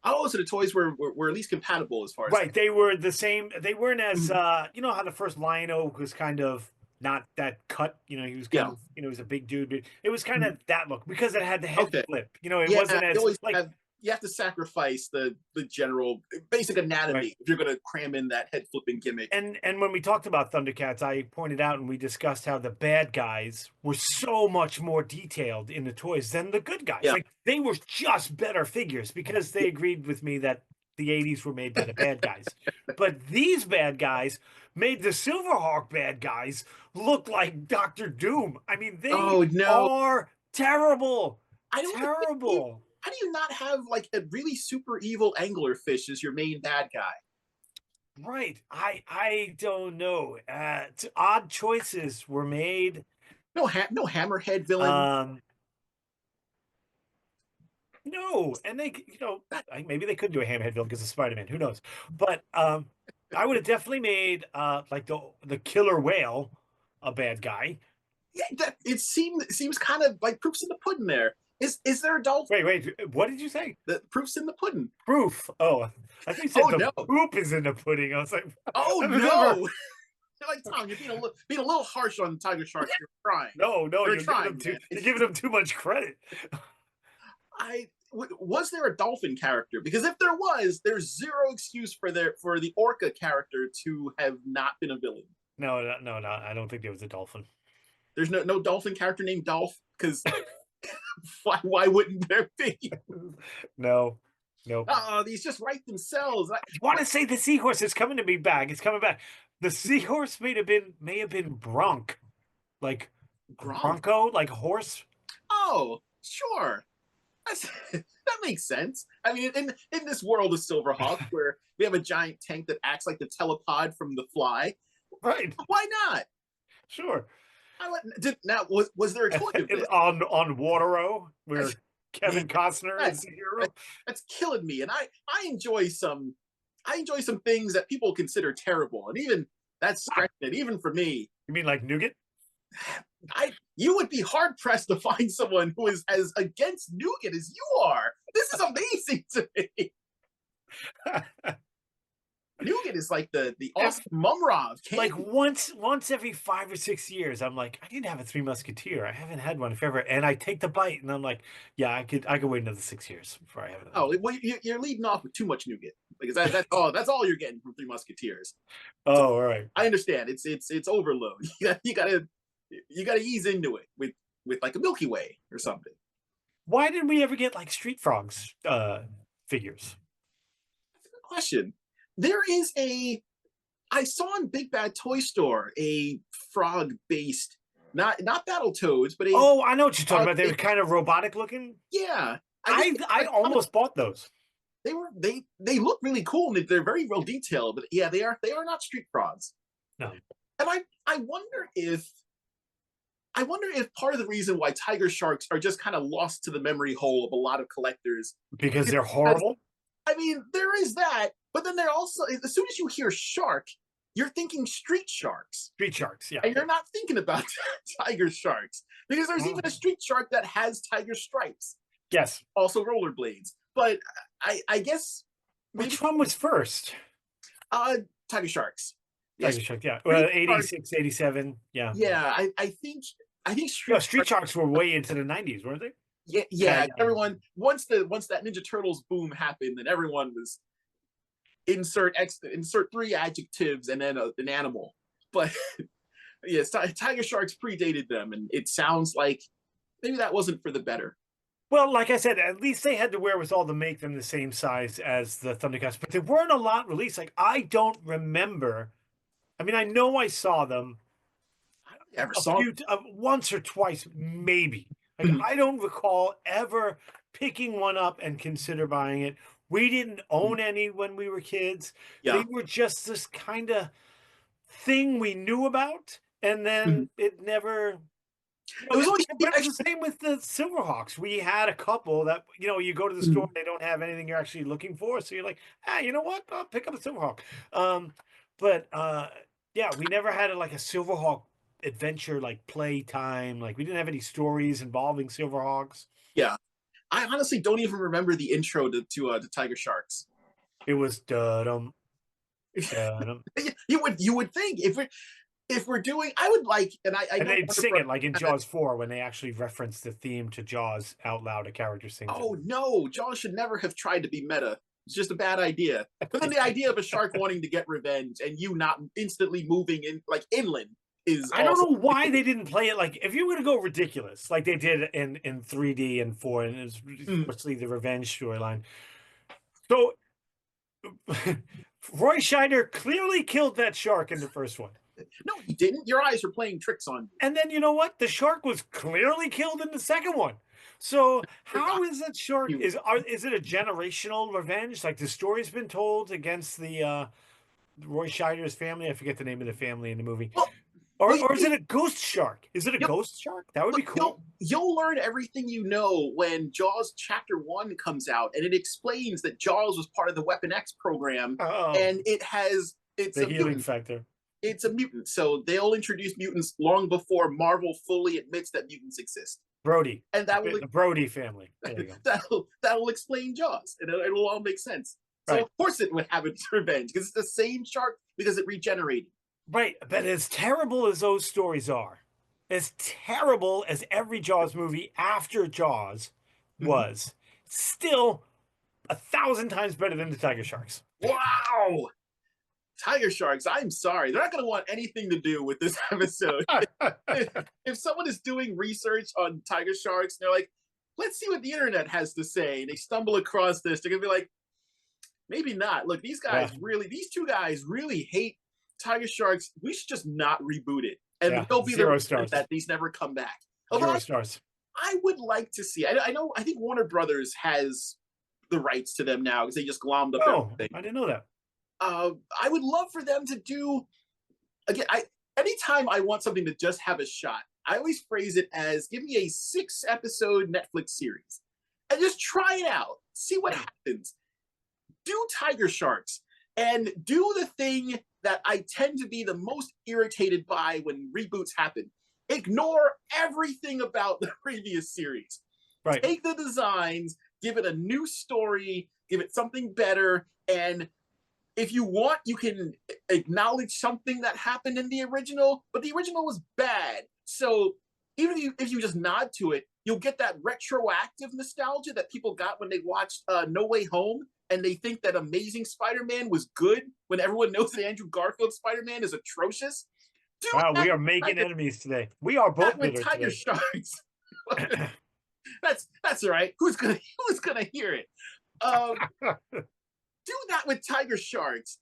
Oh, so the toys were at least compatible as far as Right, they were the same. They weren't as Mhm. you know how the first Lion-O was kind of not that cut. He was kind Yeah. of he was a big dude. But it was kind Mhm. of that look because it had the head Okay. flip. It Yeah, wasn't you as always like have you have to sacrifice the general basic right. anatomy if you're going to cram in that head flipping gimmick. And when we talked about Thundercats, I pointed out and we discussed how the bad guys were so much more detailed in the toys than the good guys. Yeah. Like they were just better figures because they agreed with me that the 80s were made by the bad guys. But these bad guys made the Silverhawk bad guys look like Doctor Doom. I mean, they Oh no. are terrible. I don't think Terrible. how do you not have like a really super evil anglerfish as your main bad guy? Right. I don't know. Odd choices were made. No hammerhead villain. Um, no, and maybe they could do a Hammerhead villain because of Spider-Man. Who knows? But I would have definitely made like the killer whale a bad guy. Yeah, it seems kind of like proofs in the pudding there. Is there a dolphin? Wait, what did you say? The proofs in the pudding. Proof. Oh, I think you said Oh the no. poop is in the pudding. I was like, Oh I've no. never. You're like Tom, you're being a little harsh on Tiger Sharks. You're trying. No, You're you're giving trying, them man. you're giving them too much credit. Was there a dolphin character? Because if there was, there's zero excuse for the orca character to have not been a villain. No. I don't think there was a dolphin. There's no dolphin character named Dolph because why wouldn't there be? No, nope. Oh, these just write themselves. I want to say the seahorse is coming to me back. It's coming back. The seahorse may have been Bronc, like Bronco, like horse. Oh, sure. That makes sense. I mean, in this world of Silverhawks, where we have a giant tank that acts like the telepod from The Fly, Right. why not? Sure. Now, was there a toy of this? on Watero, where Kevin Costner is the hero. That's killing me. And I enjoy some things that people consider terrible, and even that's stretching it, even for me. You mean like nougat? You would be hard pressed to find someone who is as against nougat as you are. This is amazing to me. Nougat is like the awesome Mumra of candy. Like once every 5 or 6 years, I'm like, I need to have a Three Musketeer. I haven't had one forever, and I take the bite, and I'm like, yeah, I could wait another 6 years before I have it. Oh, well, you're leading off with too much nougat. Like that's all you're getting from Three Musketeers. So Oh, all right. I understand it's overload. You gotta ease into it with like a Milky Way or something. Why didn't we ever get like Street Frogs figures? That's a good question. There is a I saw in Big Bad Toy Store a frog based, not Battletoads, but a Oh, I know what you're talking frog about. They were kind of robotic looking. yeah. I guess I almost bought those. they look really cool and they're very well detailed, but yeah, they are not street frogs. No, And I wonder if part of the reason why tiger sharks are just kind of lost to the memory hole of a lot of collectors because is they're because, horrible. I mean, there is that, but then they're also, as soon as you hear shark, you're thinking street sharks. Street Sharks, yeah. And you're not thinking about tiger sharks because there's even a street shark that has tiger stripes, Yes. also rollerblades. But I guess maybe Which one was first? tiger sharks. Tiger Yes, Shark, yeah. Street Well, Sharks. 86, 87. Yeah. Yeah, I think No, street Street sharks. Sharks were way into the 90s, weren't they? Yeah, Yeah, yeah. yeah. Everyone once that Ninja Turtles boom happened, then everyone was insert three adjectives and then an animal. But yes, tiger sharks predated them, and it sounds like maybe that wasn't for the better. Well, like I said, at least they had the wherewithal to make them the same size as the Thundercats, but there weren't a lot released. Like, I don't remember. I mean, I know I saw them I don't ever saw. once or twice, maybe. Like, Mhm. I don't recall ever picking one up and consider buying it. We didn't own any when we were kids. They Yeah. were just this kind of thing we knew about, and Mhm. then it never. It was always But it was the same with the Silverhawks. We had a couple that, you go to the store, Mhm. they don't have anything you're actually looking for. So you're like, you know what? I'll pick up a Silverhawk. But yeah, we never had like a Silverhawk adventure, like playtime. Like we didn't have any stories involving Silverhawks. Yeah. I honestly don't even remember the intro to Tiger Sharks. It was dum dum. You would think if we're doing, I would like, and I And know they'd Warner sing Bros. it like in Jaws 4 when they actually referenced the theme to Jaws out loud. A character sings it. Oh no, Jaws should never have tried to be meta. It's just a bad idea. But then the idea of a shark wanting to get revenge and you not instantly moving in like inland is I don't also know why they didn't play it like if you were to go ridiculous, like they did in 3D and 4, and it's Mm. mostly the revenge storyline. So Roy Scheider clearly killed that shark in the first one. No, you didn't. Your eyes were playing tricks on you. And then you know what? The shark was clearly killed in the second one. So how is that shark is it a generational revenge? Like the story's been told against the Roy Scheider's family? I forget the name of the family in the movie. Well, Or is it a ghost shark? Is it a you'll, ghost shark? That would be cool. you'll learn everything you know when Jaws Chapter 1 comes out and it explains that Jaws was part of the Weapon X program Oh, and it's the a healing mutant. factor. It's a mutant. So they'll introduce mutants long before Marvel fully admits that mutants exist. Brody. And that will The Brody family. There you go. that'll explain Jaws, and it'll all make sense. So Right. of course it would have its revenge because it's the same shark because it regenerated. Right. But as terrible as those stories are, as terrible as every Jaws movie after Jaws was, still 1,000 times better than the Tiger Sharks. Wow, Tiger Sharks. I'm sorry, they're not going to want anything to do with this episode. If someone is doing research on Tiger Sharks, and they're like, "Let's see what the internet has to say," and they stumble across this, they're going to be like, "Maybe not. Look, these two guys really hate Tiger Sharks. We should just not reboot it." And Yeah, they'll be 0 the stars. that these never come back. 0 stars. I would like to see. I think Warner Brothers has the rights to them now because they just glommed up Oh, everything. I didn't know that. I would love for them to do again. Anytime I want something to just have a shot, I always phrase it as give me a 6-episode Netflix series and just try it out, see what happens. Do Tiger Sharks and do the thing that I tend to be the most irritated by when reboots happen. Ignore everything about the previous series. Right. Take the designs, give it a new story, give it something better, and if you want, you can acknowledge something that happened in the original, but the original was bad. So even if you just nod to it, you'll get that retroactive nostalgia that people got when they watched No Way Home and they think that Amazing Spider-Man was good when everyone knows that Andrew Garfield Spider-Man is atrocious. Do Wow, that we are making enemies today. We are both with bitter Tiger today. Sharks. That's all right. Who's gonna hear it? Do that with Tiger Sharks.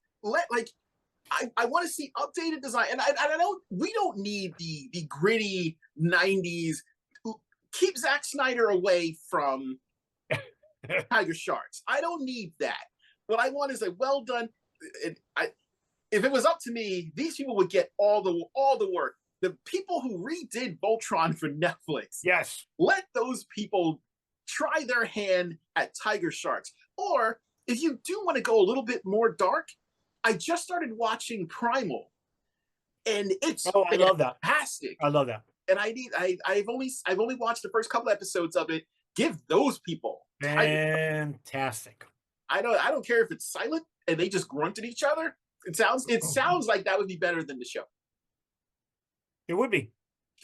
I want to see updated design, and I don't. We don't need the gritty '90s. Keep Zack Snyder away from Tiger Sharks. I don't need that. What I want is a well done. If it was up to me, these people would get all the work. The people who redid Voltron for Netflix, Yes. let those people try their hand at Tiger Sharks. Or if you do want to go a little bit more dark, I just started watching Primal, and it's I love that. fantastic. I love that. And I've only watched the first couple episodes of it. Give those people fantastic. I don't care if it's silent and they just grunt at each other. It sounds like that would be better than the show. It would be.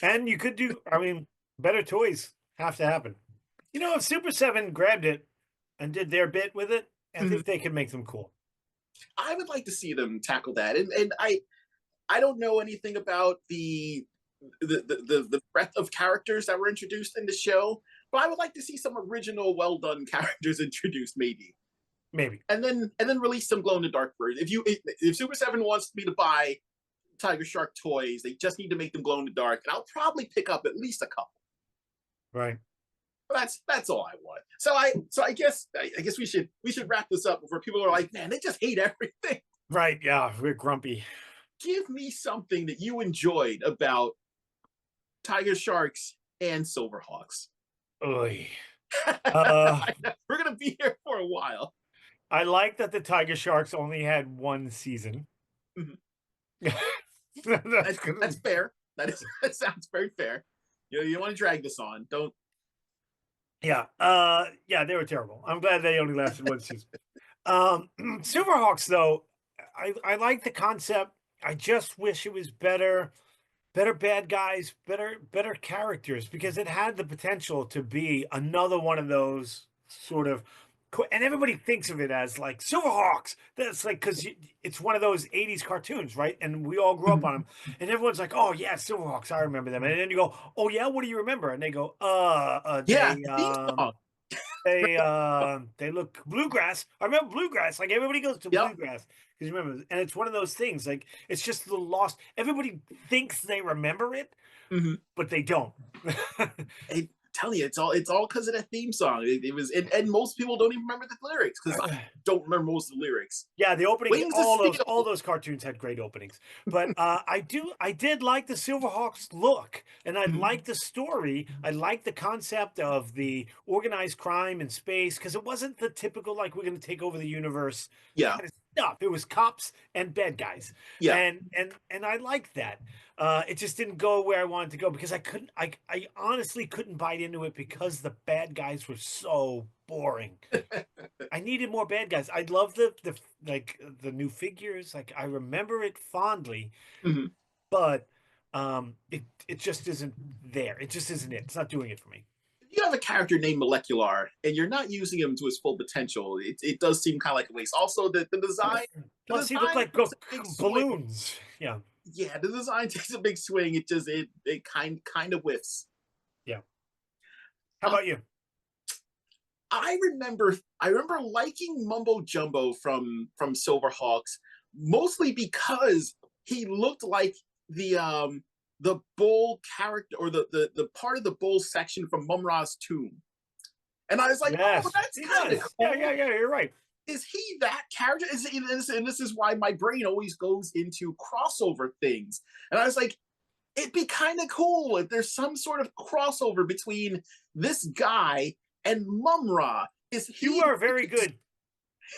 And you could do, I mean, better toys have to happen. You know, if Super 7 grabbed it and did their bit with it, I think they could make them cool. I would like to see them tackle that. And I don't know anything about the breadth of characters that were introduced in the show, but I would like to see some original, well done characters introduced, maybe. And then release some glow in the dark versions. If Super 7 wants me to buy Tiger Shark toys, they just need to make them glow in the dark, and I'll probably pick up at least a couple. Right. But that's all I want. So I guess we should wrap this up before people are like, man, they just hate everything. Right. Yeah, we're grumpy. Give me something that you enjoyed about Tiger Sharks and Silverhawks. Oy. We're gonna be here for a while. I like that the Tiger Sharks only had one season. That's fair. That sounds very fair. You don't want to drag this on. Don't. Yeah. Yeah, they were terrible. I'm glad they only lasted one season. Silverhawks, though, I like the concept. I just wish it was better bad guys, better characters, because it had the potential to be another one of those sort of, and everybody thinks of it as like Silverhawks. That's like, because it's one of those 80s cartoons, right? And we all grew up on them, and everyone's like, oh yeah, Silverhawks, I remember them. And then you go, oh yeah, what do you remember? And they go, they look bluegrass. I remember bluegrass. Like everybody goes to bluegrass because remember, and it's one of those things. Like it's just the lost. Everybody thinks they remember it, but they don't. I tell you, it's all because of that theme song. It was, and most people don't even remember the lyrics because I don't remember most of the lyrics. Yeah, the opening, all those cartoons had great openings. But I did like the Silverhawks look, and I liked the story. I liked the concept of the organized crime in space, because it wasn't the typical like we're going to take over the universe kind of stuff. It was cops and bad guys. And I liked that. It just didn't go where I wanted to go because I honestly couldn't bite into it because the bad guys were so boring. I needed more bad guys. I love the new figures. Like I remember it fondly, but it just isn't there. It just isn't it. It's not doing it for me. You have a character named Molecular, and you're not using him to his full potential. It does seem kind of like a waste. Also, the design. Plus, he looked like balloons. Yeah. Yeah, the design takes a big swing. It kind of whiffs. Yeah. How about you? I remember liking Mumbo Jumbo from Silverhawks, mostly because he looked like the bull character, or the part of the bull section from Mum-Ra's tomb. And I was like, oh, that's kind of cool. Yeah, you're right. Is he that character? And this is why my brain always goes into crossover things. And I was like, it'd be kind of cool if there's some sort of crossover between this guy and Mum-Ra. You are very good.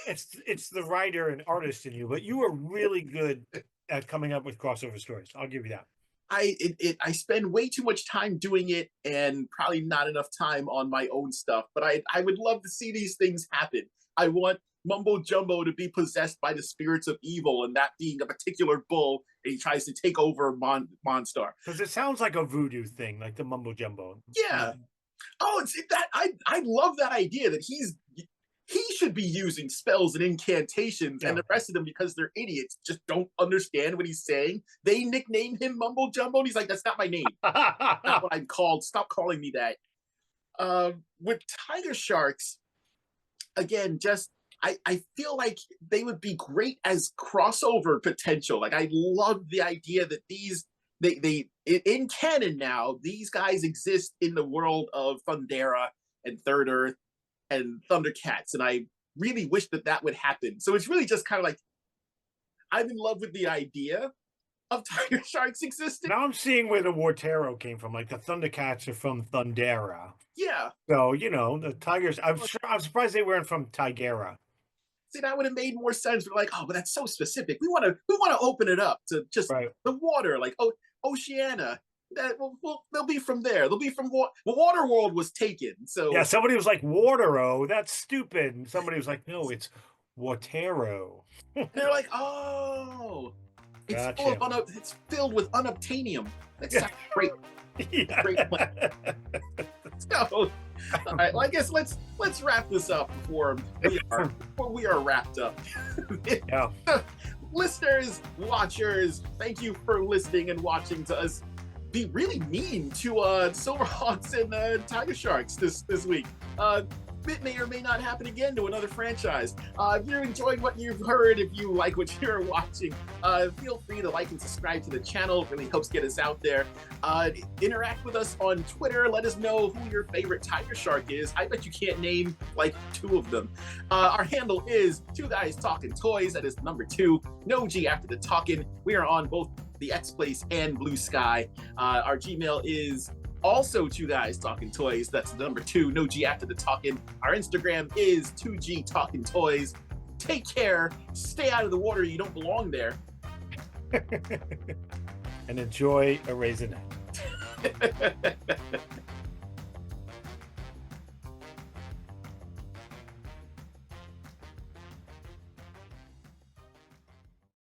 It's the writer and artist in you, but you are really good at coming up with crossover stories. I'll give you that. I spend way too much time doing it and probably not enough time on my own stuff. But I would love to see these things happen. I want Mumbo Jumbo to be possessed by the spirits of evil, and that being a particular bull, and he tries to take over Monstar. Because it sounds like a voodoo thing, like the Mumbo Jumbo. Yeah. Oh, it's that I love that idea that he should be using spells and incantations, and Yeah. the rest of them, because they're idiots, just don't understand what he's saying. They nickname him Mumbo Jumbo, and he's like, "That's not my name. Not what I'm called. Stop calling me that." With Tiger Sharks, again, just I feel like they would be great as crossover potential. Like I love the idea that they in canon now, these guys exist in the world of Thundera and Third Earth and Thundercats, and I really wish that that would happen. So it's really just kind of like I'm in love with the idea of Tiger Sharks existing. Now I'm seeing where the Wartero came from. Like the Thundercats are from Thundera. Yeah. So, the Tigers, I'm surprised they weren't from Tigera. See, that would have made more sense. We're like, oh, but that's so specific. We want to open it up to just Right. the water, like Oceania. That they'll be from there. They'll be from the Water World was taken. So Yeah, somebody was like, Watero, that's stupid. And somebody was like, no, it's Wartero. they're like, oh, Gotcha. it's filled with unobtainium. That's great. Yeah. Great plan. So, all right. Well, I guess let's wrap this up before we are wrapped up. Yeah. Listeners, watchers, thank you for listening and watching to us be really mean to Silverhawks and Tiger Sharks this week. It may or may not happen again to another franchise. If you're enjoying what you've heard, if you like what you're watching, feel free to like and subscribe to the channel. It really helps get us out there. Interact with us on Twitter. Let us know who your favorite Tiger Shark is. I bet you can't name like 2 of them. Our handle is 2 Guys Talking Toys. That is number 2. No G after the Talkin. We are on both the X Place and Blue Sky. Our Gmail is also 2 Guys Talking Toys. That's number 2, no G after the Talkin. Our Instagram is 2G Talking Toys. Take care. Stay out of the water. You don't belong there. And enjoy a raisinette.